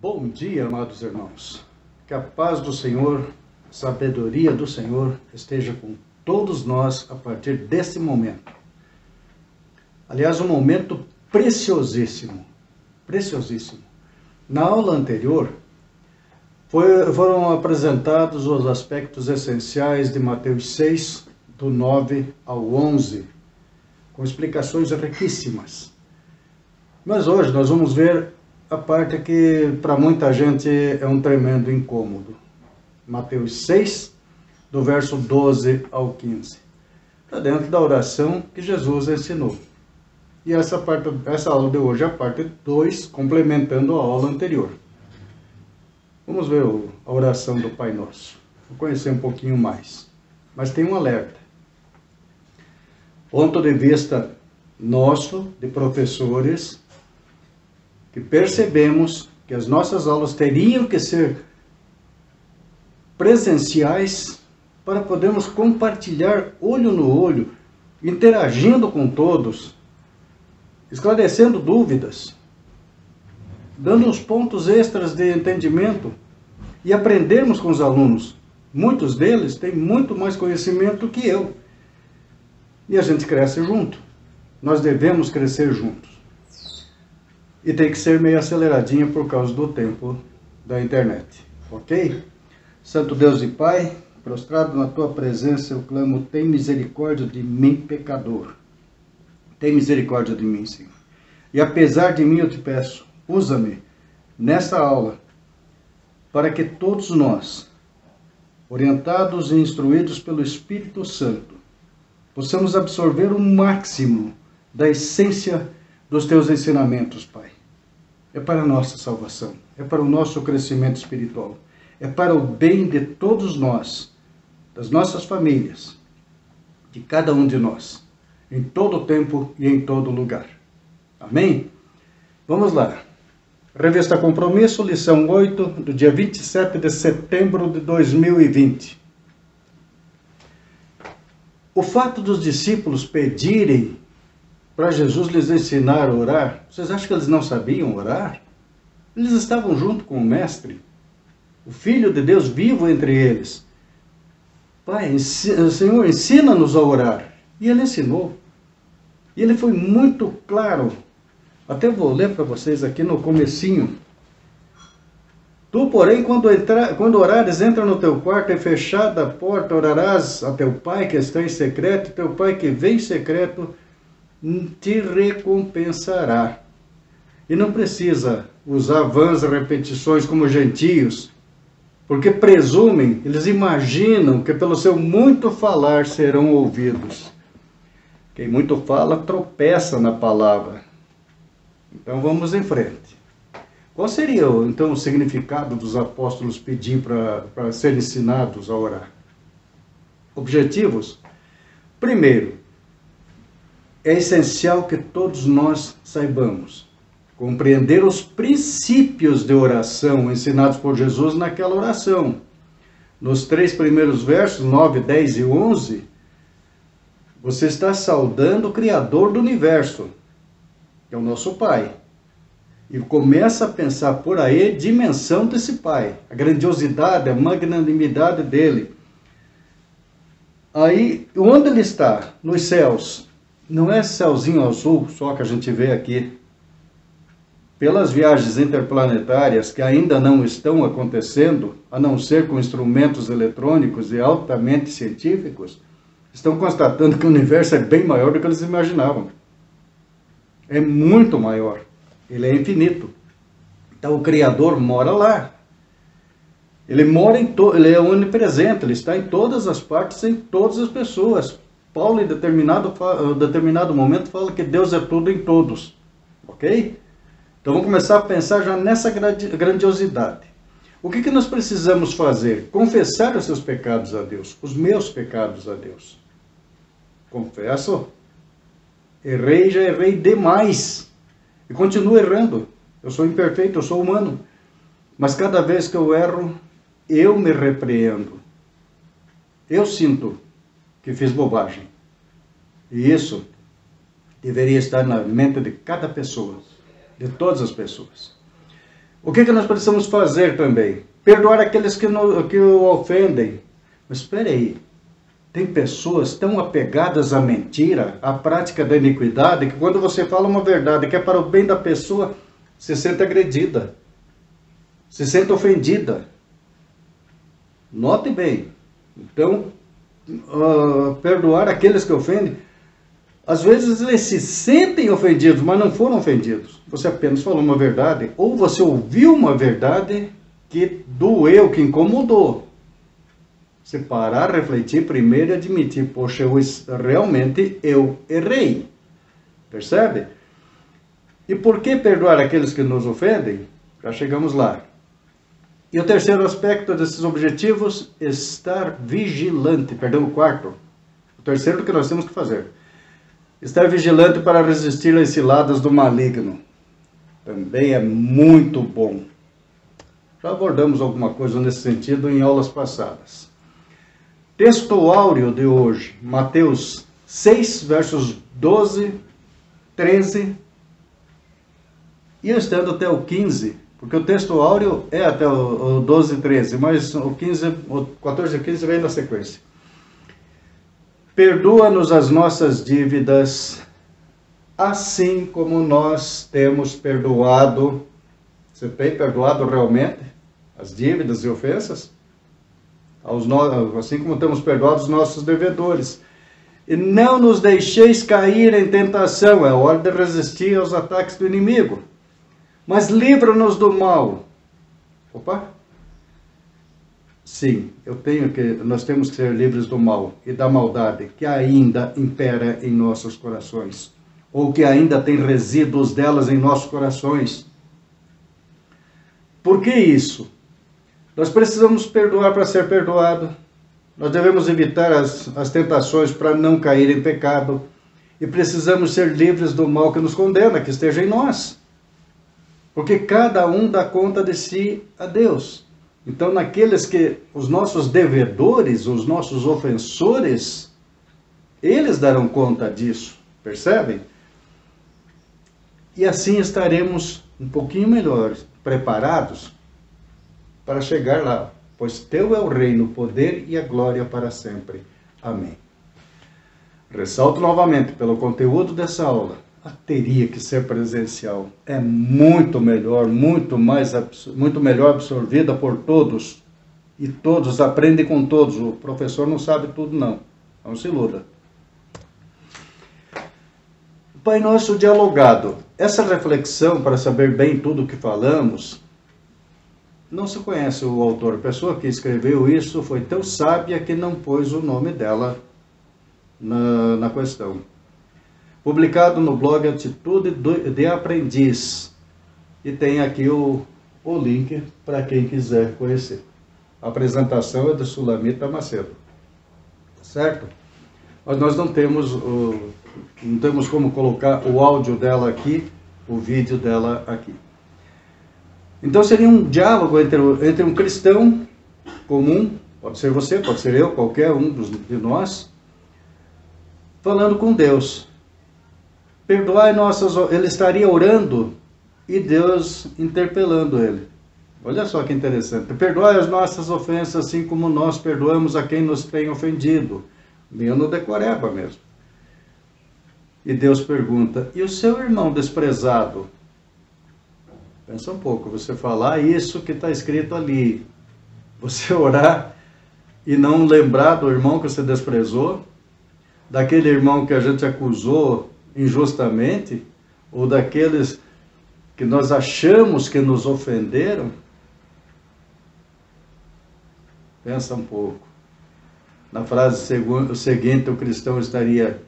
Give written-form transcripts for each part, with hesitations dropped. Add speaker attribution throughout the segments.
Speaker 1: Bom dia, amados irmãos. Que a paz do Senhor, a sabedoria do Senhor esteja com todos nós a partir desse momento. Aliás, um momento preciosíssimo, preciosíssimo. Na aula anterior, foram apresentados os aspectos essenciais de Mateus 6, do 9 ao 11, com explicações riquíssimas. Mas hoje nós vamos ver a parte que para muita gente é um tremendo incômodo. Mateus 6, do verso 12 ao 15. Está dentro da oração que Jesus ensinou. E essa aula de hoje é a parte 2, complementando a aula anterior. Vamos ver a oração do Pai Nosso. Vou conhecer um pouquinho mais. Mas tem um alerta. Ponto de vista nosso, de professores, que percebemos que as nossas aulas teriam que ser presenciais para podermos compartilhar olho no olho, interagindo com todos, esclarecendo dúvidas, dando uns pontos extras de entendimento e aprendermos com os alunos. Muitos deles têm muito mais conhecimento que eu. E a gente cresce junto. Nós devemos crescer juntos. E tem que ser meio aceleradinho por causa do tempo da internet. Ok? Santo Deus e Pai, prostrado na Tua presença, eu clamo, tem misericórdia de mim, pecador. Tem misericórdia de mim, Senhor. E apesar de mim, eu te peço, usa-me nessa aula para que todos nós, orientados e instruídos pelo Espírito Santo, possamos absorver o máximo da essência dos Teus ensinamentos, Pai. É para a nossa salvação, é para o nosso crescimento espiritual, é para o bem de todos nós, das nossas famílias, de cada um de nós, em todo tempo e em todo lugar. Amém? Vamos lá. Revista Compromisso, lição 8, do dia 27 de setembro de 2020. O fato dos discípulos pedirem para Jesus lhes ensinar a orar, vocês acham que eles não sabiam orar? Eles estavam junto com o Mestre, o Filho de Deus vivo entre eles. Pai, Senhor, ensina-nos a orar. E ele ensinou. E ele foi muito claro. Até vou ler para vocês aqui no comecinho. Tu, porém, quando orares, entra no teu quarto e fechada a porta, orarás a teu Pai que está em secreto, teu Pai que vem em secreto te recompensará. E não precisa usar vãs repetições como gentios, porque presumem, eles imaginam que pelo seu muito falar serão ouvidos. Quem muito fala tropeça na palavra. Então vamos em frente. Qual seria então o significado dos apóstolos pedir para serem ensinados a orar? Objetivos? Primeiro, é essencial que todos nós saibamos compreender os princípios de oração ensinados por Jesus naquela oração. Nos 3 primeiros versos, 9, 10 e 11, você está saudando o Criador do universo, que é o nosso Pai. E começa a pensar por aí a dimensão desse Pai, a grandiosidade, a magnanimidade dele. Aí, onde ele está? Nos céus. Não é céuzinho azul só que a gente vê aqui. Pelas viagens interplanetárias que ainda não estão acontecendo, a não ser com instrumentos eletrônicos e altamente científicos, estão constatando que o universo é bem maior do que eles imaginavam. É muito maior. Ele é infinito. Então o Criador mora lá. Ele ele é onipresente, ele está em todas as partes, em todas as pessoas. Paulo, em determinado momento, fala que Deus é tudo em todos. Ok? Então vamos começar a pensar já nessa grandiosidade. O que nós precisamos fazer? Confessar os seus pecados a Deus, os meus pecados a Deus. Confesso. Errei, já errei demais. E continuo errando. Eu sou imperfeito, eu sou humano. Mas cada vez que eu erro, eu me repreendo. Eu sinto que fiz bobagem. E isso deveria estar na mente de cada pessoa, de todas as pessoas. O que nós precisamos fazer também? Perdoar aqueles que o ofendem. Mas espere aí. Tem pessoas tão apegadas à mentira, à prática da iniquidade, que quando você fala uma verdade que é para o bem da pessoa, se sente agredida, se sente ofendida. Note bem. Então, perdoar aqueles que ofendem, às vezes eles se sentem ofendidos, mas não foram ofendidos. Você apenas falou uma verdade, ou você ouviu uma verdade que doeu, que incomodou. Você parar, refletir primeiro e admitir, poxa, realmente eu errei. Percebe? E por que perdoar aqueles que nos ofendem? Já chegamos lá. E o terceiro aspecto desses objetivos, estar vigilante. Perdão, o quarto. O terceiro que nós temos que fazer. Estar vigilante para resistir às ciladas do maligno. Também é muito bom. Já abordamos alguma coisa nesse sentido em aulas passadas. Texto áureo de hoje, Mateus 6, versos 12, 13 e eu estando até o 15, porque o texto áureo é até o 12 e 13, mas o 14 e 15 vem na sequência. Perdoa-nos as nossas dívidas, assim como nós temos perdoado. Você tem perdoado realmente as dívidas e ofensas? Assim como temos perdoado os nossos devedores. E não nos deixeis cair em tentação, é hora de resistir aos ataques do inimigo. Mas livra-nos do mal. Opa! Sim, nós temos que ser livres do mal e da maldade que ainda impera em nossos corações, ou que ainda tem resíduos delas em nossos corações. Por que isso? Nós precisamos perdoar para ser perdoado. Nós devemos evitar as tentações para não cair em pecado. E precisamos ser livres do mal que nos condena, que esteja em nós. Porque cada um dá conta de si a Deus. Então, os nossos devedores, os nossos ofensores, eles darão conta disso. Percebem? E assim estaremos um pouquinho melhores, preparados para chegar lá, pois teu é o reino, o poder e a glória para sempre. Amém. Ressalto novamente, pelo conteúdo dessa aula, teria que ser presencial. É muito melhor, muito melhor absorvida por todos. E todos aprendem com todos. O professor não sabe tudo, não. Não se iluda. Pai Nosso dialogado. Essa reflexão, para saber bem tudo o que falamos, não se conhece o autor. A pessoa que escreveu isso foi tão sábia que não pôs o nome dela na questão. Publicado no blog Atitude de Aprendiz. E tem aqui o link para quem quiser conhecer. A apresentação é do Sulamita Macedo. Certo? Mas nós não temos como colocar o áudio dela aqui, o vídeo dela aqui. Então seria um diálogo entre um cristão comum, pode ser você, pode ser eu, qualquer um de nós, falando com Deus. Perdoai ele estaria orando e Deus interpelando ele. Olha só que interessante. Perdoai as nossas ofensas assim como nós perdoamos a quem nos tem ofendido. Meio no decoreba mesmo. E Deus pergunta, e o seu irmão desprezado? Pensa um pouco, você falar isso que está escrito ali, você orar e não lembrar do irmão que você desprezou, daquele irmão que a gente acusou injustamente, ou daqueles que nós achamos que nos ofenderam. Pensa um pouco. Na frase seguinte, o cristão estaria...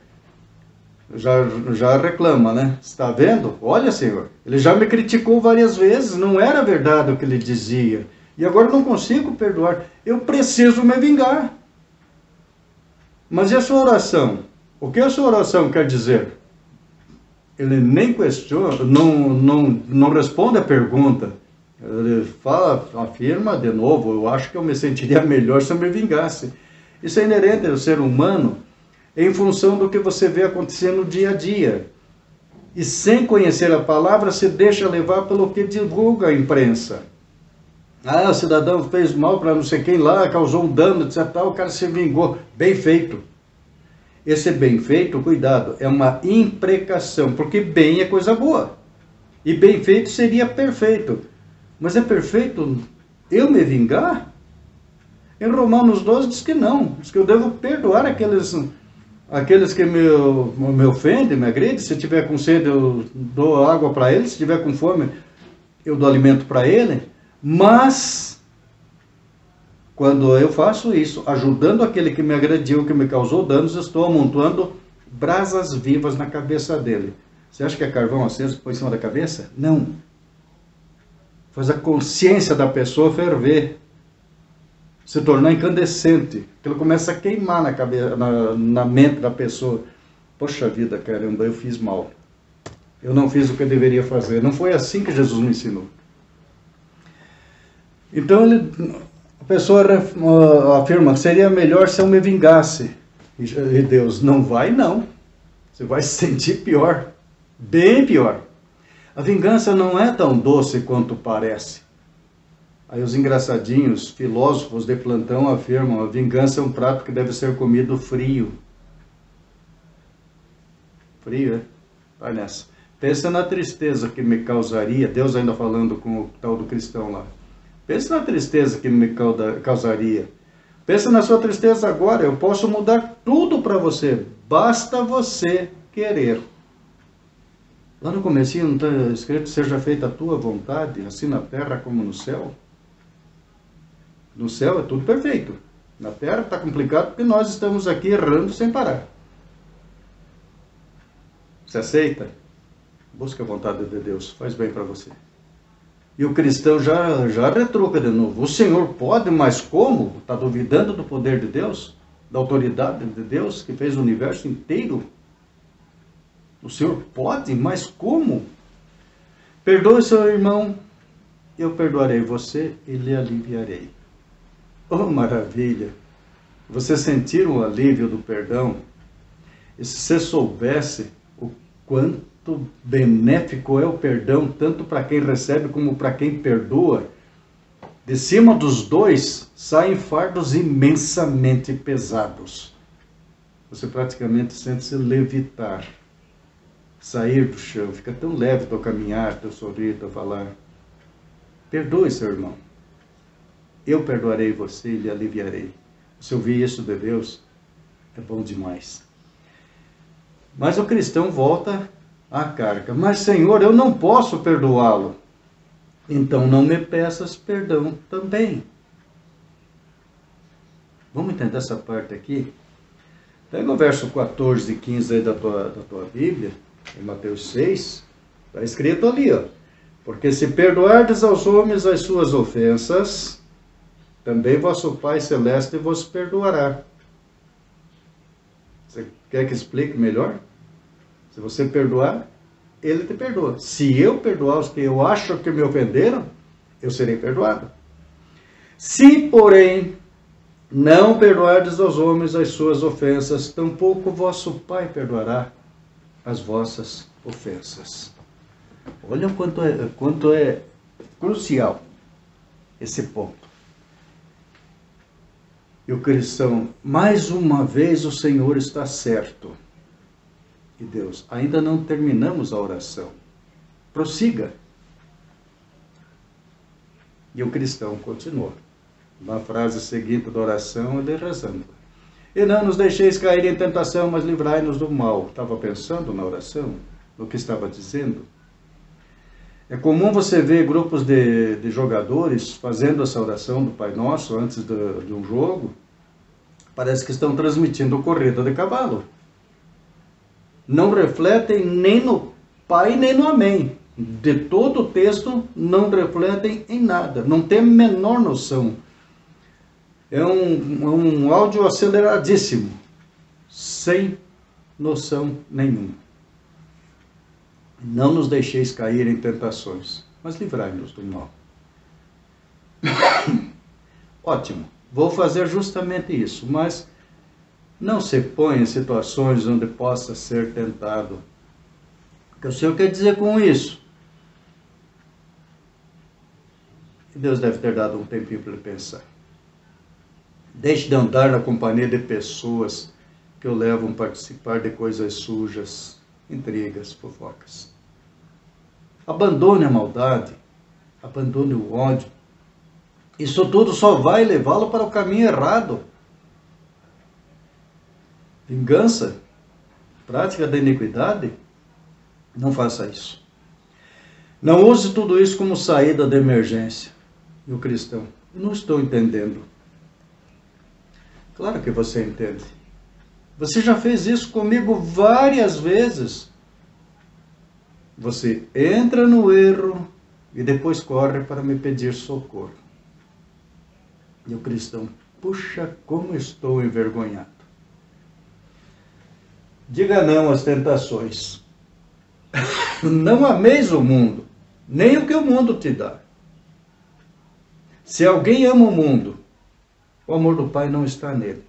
Speaker 1: Já reclama, né? Está vendo? Olha, Senhor, ele já me criticou várias vezes, não era verdade o que ele dizia. E agora eu não consigo perdoar. Eu preciso me vingar. Mas e a sua oração? O que a sua oração quer dizer? Ele nem questiona, não responde a pergunta. Ele afirma de novo, eu acho que eu me sentiria melhor se eu me vingasse. Isso é inerente ao ser humano, em função do que você vê acontecendo no dia a dia. e sem conhecer a palavra se deixa levar pelo que divulga a imprensa. Ah, o cidadão fez mal para não sei quem lá, causou um dano, etc. O cara se vingou. Bem feito. Esse bem feito, cuidado, é uma imprecação, porque bem é coisa boa. E bem feito seria perfeito. Mas é perfeito eu me vingar? Em Romanos 12 diz que não. Diz que eu devo perdoar aqueles que me ofendem, me agredem. Se tiver com sede, eu dou água para ele. Se tiver com fome, eu dou alimento para ele. Mas, quando eu faço isso, ajudando aquele que me agrediu, que me causou danos, estou amontoando brasas vivas na cabeça dele. Você acha que é carvão aceso que põe em cima da cabeça? Não. Faz a consciência da pessoa ferver, se tornar incandescente. Aquilo começa a queimar na cabeça, na mente da pessoa. Poxa vida, caramba, eu fiz mal. Eu não fiz o que eu deveria fazer. Não foi assim que Jesus me ensinou. Então a pessoa afirma, seria melhor se eu me vingasse. E Deus, não vai não. Você vai se sentir pior. Bem pior. A vingança não é tão doce quanto parece. Aí os engraçadinhos, filósofos de plantão afirmam, a vingança é um prato que deve ser comido frio. Frio, é? Vai nessa. Pensa na tristeza que me causaria, Deus ainda falando com o tal do cristão lá. Pensa na tristeza que me causaria. Pensa na sua tristeza agora, eu posso mudar tudo para você. Basta você querer. Lá no comecinho não está escrito, seja feita a tua vontade, assim na terra como no céu? No céu é tudo perfeito. Na terra está complicado porque nós estamos aqui errando sem parar. Você aceita? Busca a vontade de Deus, faz bem para você. E o cristão já retruca de novo. O Senhor pode, mas como? Está duvidando do poder de Deus? Da autoridade de Deus que fez o universo inteiro? O Senhor pode, mas como? Perdoe seu irmão, eu perdoarei você e lhe aliviarei. Oh, maravilha! Você sentir o alívio do perdão? E se você soubesse o quanto benéfico é o perdão, tanto para quem recebe como para quem perdoa, de cima dos dois saem fardos imensamente pesados. Você praticamente sente-se levitar. Sair do chão, fica tão leve teu caminhar, teu sorrir, teu falar. Perdoe seu irmão. Eu perdoarei você e lhe aliviarei. Se ouvir isso de Deus, é bom demais. Mas o cristão volta à carga. Mas Senhor, eu não posso perdoá-lo. Então não me peças perdão também. Vamos entender essa parte aqui? Pega o verso 14 e 15 aí da tua Bíblia. Em Mateus 6, está escrito ali, ó. Porque se perdoardes aos homens as suas ofensas, também vosso Pai Celeste vos perdoará. Você quer que explique melhor? Se você perdoar, Ele te perdoa. Se eu perdoar os que eu acho que me ofenderam, eu serei perdoado. Se, porém, não perdoardes aos homens as suas ofensas, tampouco vosso Pai perdoará as vossas ofensas. Olha o quanto é crucial esse ponto. E o cristão, mais uma vez o Senhor está certo. E Deus, ainda não terminamos a oração. Prossiga. E o cristão continua. Na frase seguinte da oração, ele rezando. E não nos deixeis cair em tentação, mas livrai-nos do mal. Estava pensando na oração, no que estava dizendo. É comum você ver grupos de jogadores fazendo essa oração do Pai Nosso antes de um jogo. Parece que estão transmitindo corrida de cavalo. Não refletem nem no Pai nem no Amém. De todo o texto, não refletem em nada. Não tem a menor noção. É um áudio aceleradíssimo, sem noção nenhuma. Não nos deixeis cair em tentações, mas livrai-nos do mal. Ótimo, vou fazer justamente isso, mas não se põe em situações onde possa ser tentado. O que o Senhor quer dizer com isso? E Deus deve ter dado um tempinho para ele pensar. Deixe de andar na companhia de pessoas que o levam a participar de coisas sujas, intrigas, fofocas. Abandone a maldade, abandone o ódio. Isso tudo só vai levá-lo para o caminho errado. Vingança, prática da iniquidade, não faça isso. Não use tudo isso como saída de emergência. E o cristão, eu não estou entendendo. Claro que você entende. Você já fez isso comigo várias vezes. Você entra no erro e depois corre para me pedir socorro. E o cristão, puxa, como estou envergonhado. Diga não às tentações. Não ameis o mundo, nem o que o mundo te dá. Se alguém ama o mundo, o amor do Pai não está nele.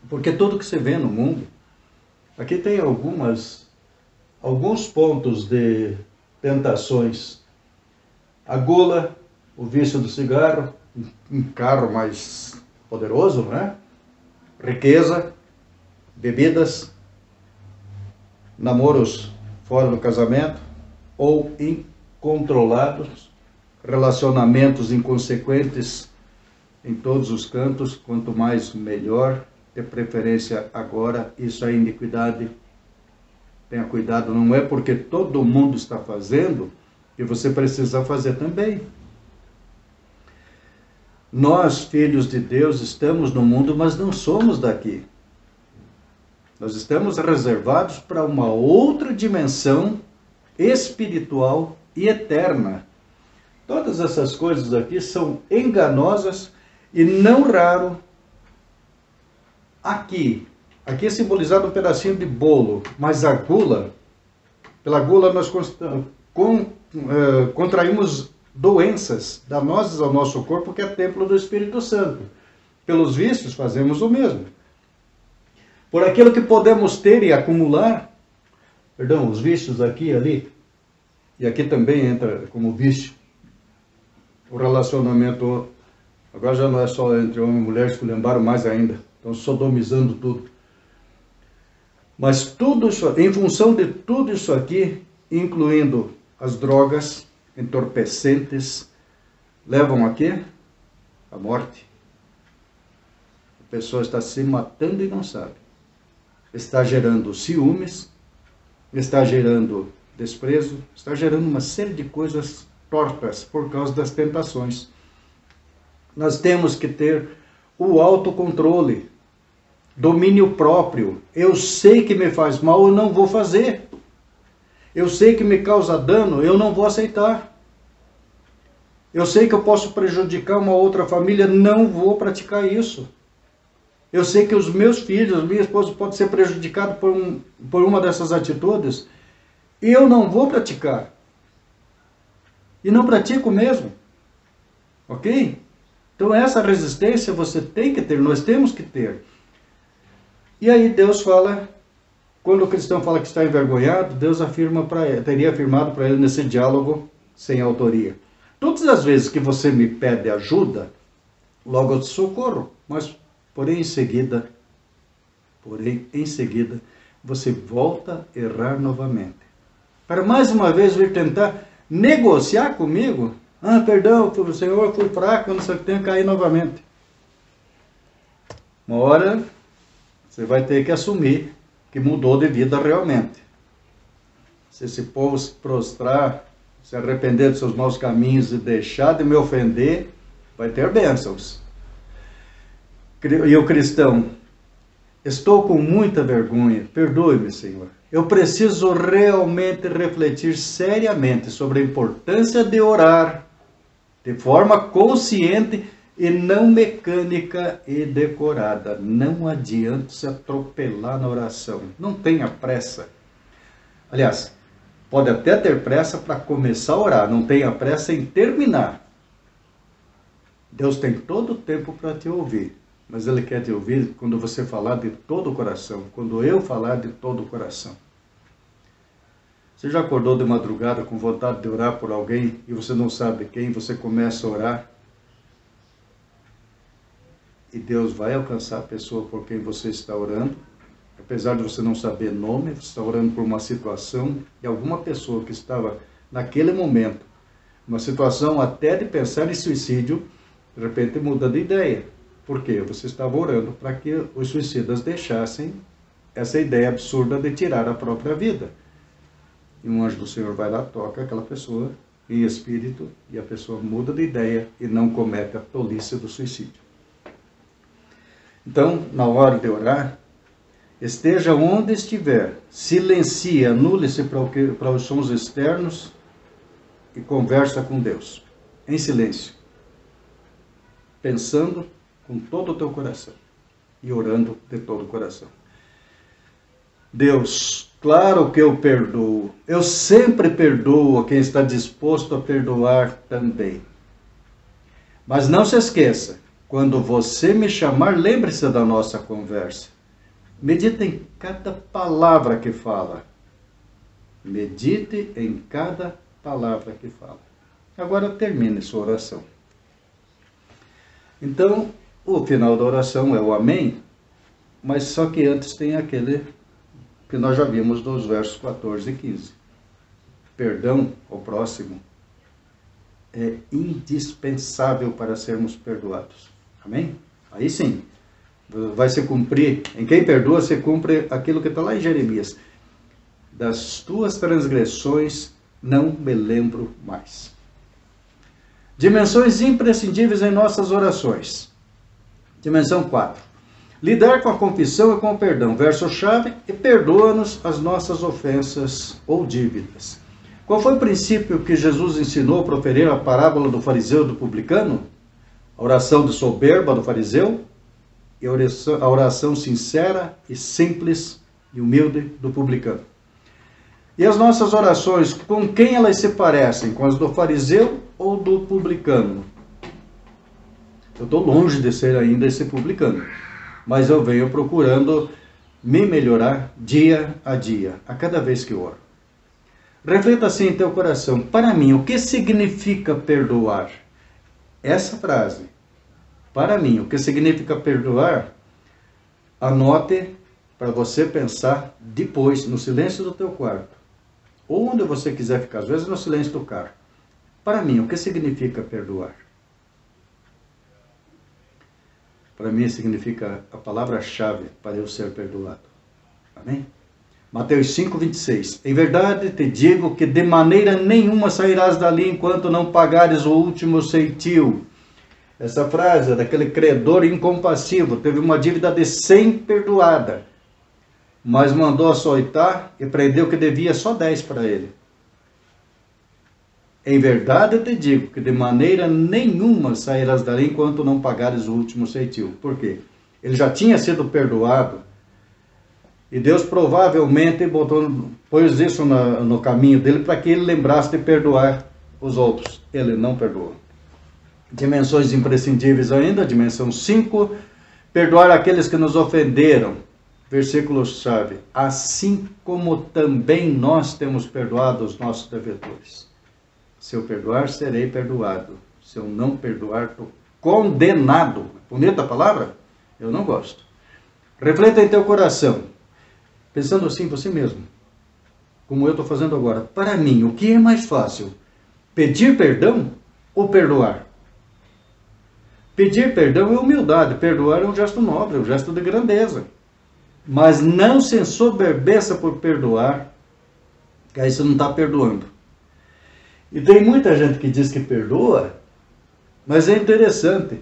Speaker 1: Porque tudo que você vê no mundo, aqui tem alguns pontos de tentações. A gula, o vício do cigarro, um carro mais poderoso, né? Riqueza, bebidas, namoros fora do casamento ou incontrolados, relacionamentos inconsequentes em todos os cantos, quanto mais melhor, de preferência agora, isso é iniquidade. Tenha cuidado, não é porque todo mundo está fazendo que você precisa fazer também. Nós, filhos de Deus, estamos no mundo, mas não somos daqui. Nós estamos reservados para uma outra dimensão espiritual e eterna. Todas essas coisas aqui são enganosas e não raro aqui é simbolizado um pedacinho de bolo, mas a gula, pela gula nós contraímos doenças danosas ao nosso corpo, que é templo do Espírito Santo. Pelos vícios fazemos o mesmo. Por aquilo que podemos ter e acumular, os vícios aqui e ali, e aqui também entra como vício, o relacionamento, agora já não é só entre homem e mulher, esculhambaram mais ainda, estão sodomizando tudo. Mas tudo isso, em função de tudo isso aqui, incluindo as drogas entorpecentes, levam a quê? A morte. A pessoa está se matando e não sabe. Está gerando ciúmes, está gerando desprezo, está gerando uma série de coisas tortas por causa das tentações. Nós temos que ter o autocontrole, domínio próprio. Eu sei que me faz mal, eu não vou fazer. Eu sei que me causa dano, eu não vou aceitar. Eu sei que eu posso prejudicar uma outra família, não vou praticar isso. Eu sei que os meus filhos, minha esposa pode ser prejudicado por uma dessas atitudes. Eu não vou praticar. E não pratico mesmo. Ok? Então essa resistência você tem que ter, nós temos que ter. E aí Deus fala, quando o cristão fala que está envergonhado, Deus teria afirmado para ele nesse diálogo sem autoria. Todas as vezes que você me pede ajuda, logo eu te socorro, mas porém em seguida, você volta a errar novamente. Para mais uma vez vir tentar negociar comigo, perdão, Senhor, eu fui fraco, não sei o que, tenho que cair novamente. Uma hora você vai ter que assumir que mudou de vida realmente. Se esse povo se prostrar, se arrepender dos seus maus caminhos e deixar de me ofender, vai ter bênçãos. E o cristão, estou com muita vergonha, perdoe-me, Senhor. Eu preciso realmente refletir seriamente sobre a importância de orar de forma consciente e não mecânica e decorada. Não adianta se atropelar na oração. Não tenha pressa. Aliás, pode até ter pressa para começar a orar. Não tenha pressa em terminar. Deus tem todo o tempo para te ouvir. Mas Ele quer te ouvir quando você falar de todo o coração. Quando eu falar de todo o coração. Você já acordou de madrugada com vontade de orar por alguém e você não sabe quem, você começa a orar? E Deus vai alcançar a pessoa por quem você está orando. Apesar de você não saber nome, você está orando por uma situação e alguma pessoa que estava naquele momento, uma situação até de pensar em suicídio, de repente muda de ideia. Por quê? Você estava orando para que os suicidas deixassem essa ideia absurda de tirar a própria vida. E um anjo do Senhor vai lá, toca aquela pessoa em espírito e a pessoa muda de ideia e não comete a tolice do suicídio. Então, na hora de orar, esteja onde estiver, silencie, anule-se para os sons externos e conversa com Deus, em silêncio, pensando com todo o teu coração e orando de todo o coração. Deus, claro que eu perdoo, eu sempre perdoo a quem está disposto a perdoar também. Mas não se esqueça, quando você me chamar, lembre-se da nossa conversa. Medite em cada palavra que fala. Medite em cada palavra que fala. Agora termine sua oração. Então, o final da oração é o amém, mas só que antes tem aquele que nós já vimos dos versos 14 e 15. Perdão ao próximo é indispensável para sermos perdoados. Amém? Aí sim, vai se cumprir. Em quem perdoa, se cumpre aquilo que está lá em Jeremias. Das tuas transgressões não me lembro mais. Dimensões imprescindíveis em nossas orações. Dimensão 4. Lidar com a confissão e com o perdão. Verso-chave: e perdoa-nos as nossas ofensas ou dívidas. Qual foi o princípio que Jesus ensinou para proferir a parábola do fariseu e do publicano? A oração de soberba do fariseu e a oração sincera e simples e humilde do publicano. E as nossas orações, com quem elas se parecem? Com as do fariseu ou do publicano? Eu estou longe de ser ainda esse publicano, mas eu venho procurando me melhorar dia a dia, a cada vez que oro. Reflita assim em teu coração: para mim, o que significa perdoar? Essa frase, para mim, o que significa perdoar, anote para você pensar depois, no silêncio do teu quarto, ou onde você quiser ficar, às vezes no silêncio do carro. Para mim, o que significa perdoar? Para mim significa a palavra-chave para eu ser perdoado. Amém? Mateus 5:26. Em verdade te digo que de maneira nenhuma sairás dali enquanto não pagares o último ceitil. Essa frase é daquele credor incompassivo. Teve uma dívida de 100 perdoada, mas mandou açoitar e prendeu que devia só 10 para ele. Em verdade te digo que de maneira nenhuma sairás dali enquanto não pagares o último ceitil. Por quê? Ele já tinha sido perdoado e Deus provavelmente pôs isso no caminho dele para que ele lembrasse de perdoar os outros. Ele não perdoou. Dimensões imprescindíveis ainda, dimensão 5, perdoar aqueles que nos ofenderam. Versículo-chave: assim como também nós temos perdoado os nossos devedores. Se eu perdoar, serei perdoado. Se eu não perdoar, estou condenado. Bonita a palavra? Eu não gosto. Reflita em teu coração, pensando assim você mesmo, como eu estou fazendo agora. Para mim, o que é mais fácil? Pedir perdão ou perdoar? Pedir perdão é humildade, perdoar é um gesto nobre, é um gesto de grandeza. Mas não se ensoberbeça por perdoar, que aí você não está perdoando. E tem muita gente que diz que perdoa, mas é interessante.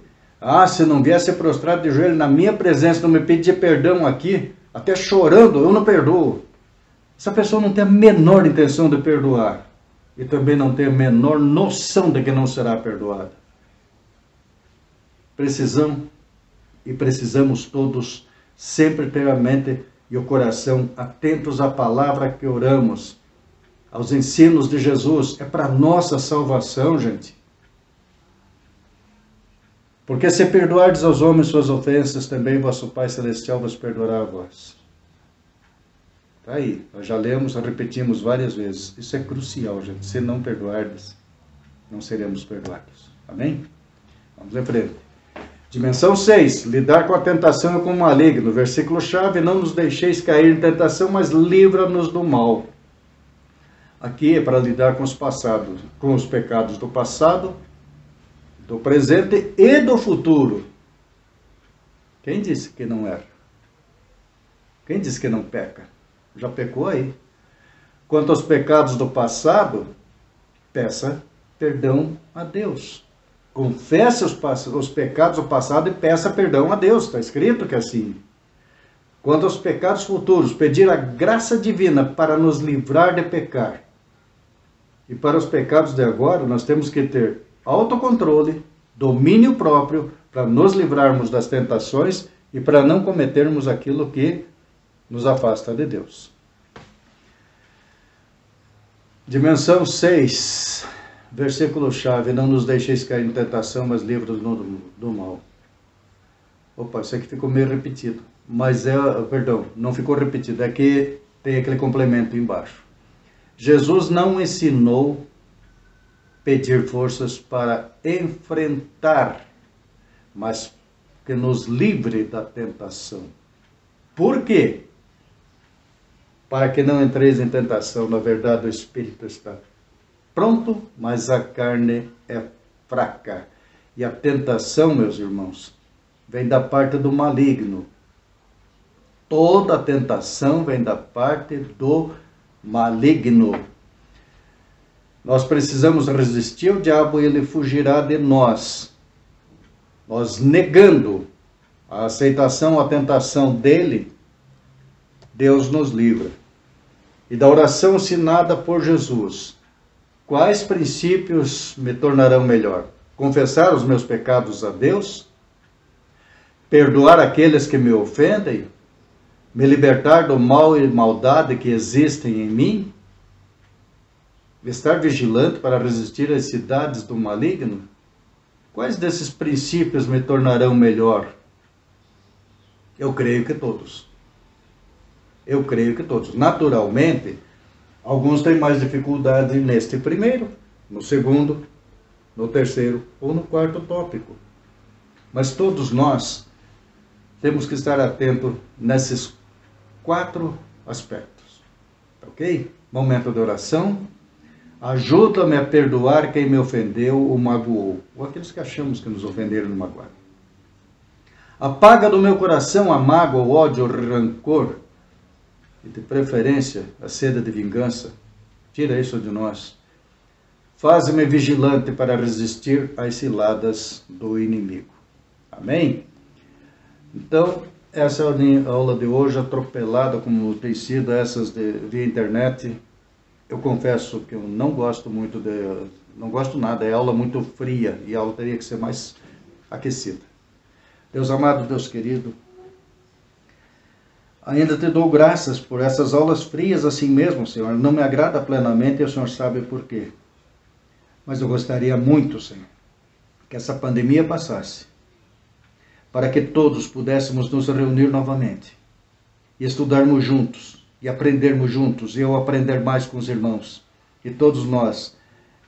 Speaker 1: Se não viesse prostrado de joelho na minha presença, não me pedir perdão aqui, até chorando, eu não perdoo. Essa pessoa não tem a menor intenção de perdoar. E também não tem a menor noção de que não será perdoada. Precisamos todos sempre ter a mente e o coração atentos à palavra que oramos, aos ensinos de Jesus. É para nossa salvação, gente. Porque se perdoardes aos homens suas ofensas, também vosso Pai Celestial vos perdoará a vós. Está aí, nós já lemos, repetimos várias vezes. Isso é crucial, gente. Se não perdoardes, não seremos perdoados. Amém? Vamos em frente. Dimensão 6. Lidar com a tentação e com o maligno. Versículo-chave: não nos deixeis cair em tentação, mas livra-nos do mal. Aqui é para lidar com os passados, com os pecados do passado, do presente e do futuro. Quem disse que não era? Quem disse que não peca? Já pecou aí. Quanto aos pecados do passado, peça perdão a Deus. Confesse os pecados do passado e peça perdão a Deus. Está escrito que é assim. Quanto aos pecados futuros, pedir a graça divina para nos livrar de pecar. E para os pecados de agora, nós temos que ter autocontrole, domínio próprio, para nos livrarmos das tentações e para não cometermos aquilo que nos afasta de Deus. Dimensão 6, versículo-chave: não nos deixeis cair em tentação, mas livra-nos do mal. Opa, isso aqui ficou meio repetido. Mas perdão, não ficou repetido, é que tem aquele complemento embaixo. Jesus não ensinou pedir forças para enfrentar, mas que nos livre da tentação. Por quê? Para que não entreis em tentação. Na verdade, o espírito está pronto, mas a carne é fraca. E a tentação, meus irmãos, vem da parte do maligno. Toda a tentação vem da parte do maligno. Nós precisamos resistir ao diabo e ele fugirá de nós. Nós negando a aceitação, a tentação dele, Deus nos livra. E da oração ensinada por Jesus, quais princípios me tornarão melhor? Confessar os meus pecados a Deus? Perdoar aqueles que me ofendem? Me libertar do mal e maldade que existem em mim? Estar vigilante para resistir às cidades do maligno? Quais desses princípios me tornarão melhor? Eu creio que todos. Eu creio que todos. Naturalmente, alguns têm mais dificuldade neste primeiro, no segundo, no terceiro ou no quarto tópico. Mas todos nós temos que estar atentos nesses 4 aspectos. Ok? Momento de oração. Ajuda-me a perdoar quem me ofendeu ou magoou. Ou aqueles que achamos que nos ofenderam e magoaram. Apaga do meu coração a mágoa, o ódio, o rancor. E de preferência, a sede de vingança. Tira isso de nós. Faz-me vigilante para resistir às ciladas do inimigo. Amém? Então, essa é a aula de hoje, atropelada como tem sido essas via internet. Eu confesso que eu não gosto muito não gosto nada, é aula muito fria e a aula teria que ser mais aquecida. Deus amado, Deus querido, ainda te dou graças por essas aulas frias assim mesmo, Senhor. Não me agrada plenamente e o Senhor sabe por quê. Mas eu gostaria muito, Senhor, que essa pandemia passasse, para que todos pudéssemos nos reunir novamente e estudarmos juntos e aprendermos juntos, e eu aprender mais com os irmãos, e todos nós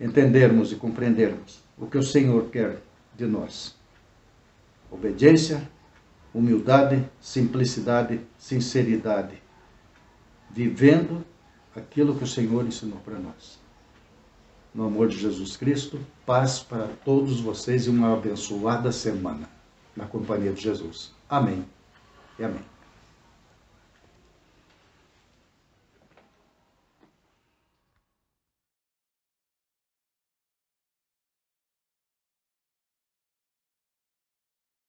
Speaker 1: entendermos e compreendermos o que o Senhor quer de nós. Obediência, humildade, simplicidade, sinceridade, vivendo aquilo que o Senhor ensinou para nós. No amor de Jesus Cristo, paz para todos vocês e uma abençoada semana na companhia de Jesus. Amém e amém.